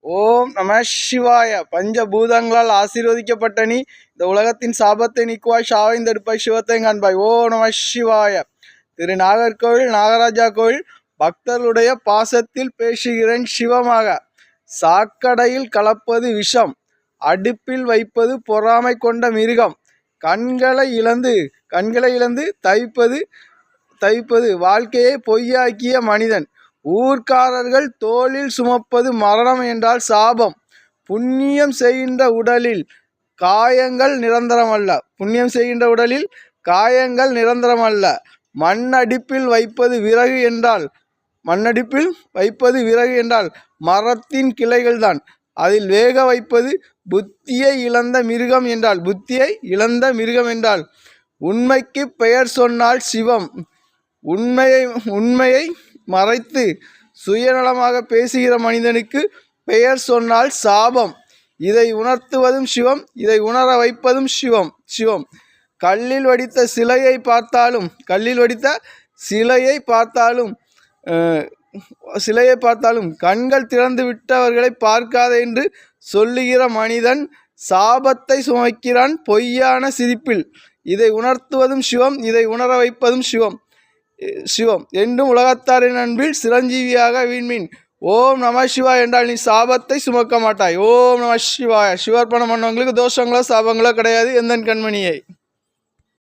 ஓம் நம சிவாய. பஞ்சபூதங்களால் ஆசீர்வதிக்கப்பட்ட நீ இந்த உலகத்தின் சாபத்தை நீக்குவாய், சாவைந்தெடுப்பாய், சிவத்தை காண்பாய். ஓம் நம சிவாய. திரு நாகர்கோவில் நாகராஜா கோவில் பக்தர்களுடைய பாசத்தில் பேசுகிறேன் சிவமாக. சாக்கடையில் கலப்பது விஷம், அடுப்பில் வைப்பது பொறாமை கொண்ட மிருகம், கண்களை இழந்து தவிப்பது வாழ்க்கையை பொய்யாக்கிய மனிதன், ஊர்க்காரர்கள் தோளில் சுமப்பது மரணம் என்றால் சாபம், புண்ணியம் செய்கின்ற உடலில் காயங்கள் நிரந்தரமல்ல, மண்ணடிப்பில் வைப்பது விறகு என்றால் மரத்தின் கிளைகள்தான், அதில் வேக வைப்பது புத்தியை இழந்த மிருகம் என்றால் உண்மைக்கு பெயர் சொன்னால் சிவம், உண்மையை மறைத்து சுயநலமாக பேசுகிற மனிதனுக்கு பெயர் சொன்னால் சாபம். இதை உணர்த்துவதும் சிவம், இதை உணர வைப்பதும் சிவம். கல்லில் வடித்த சிலையை பார்த்தாலும் கண்கள் திறந்து விட்டவர்களை பார்க்காத என்று சொல்லுகிற மனிதன் சாபத்தை சுமக்கிறான் பொய்யான சிரிப்பில். இதை உணர்த்துவதும் சிவம், இதை உணர வைப்பதும் சிவம் என்றும் உலகத்தாரின் அன்பில் சிரஞ்சீவியாக வீண்மீன். ஓம் நம சிவாய் என்றால் நீ சாபத்தை சுமக்க மாட்டாய். ஓம் நம சிவாய. சிவர்ப்பணம் பண்ணவங்களுக்கு தோஷங்களோ சாபங்களோ கிடையாது. எந்தன் கண்மணியை.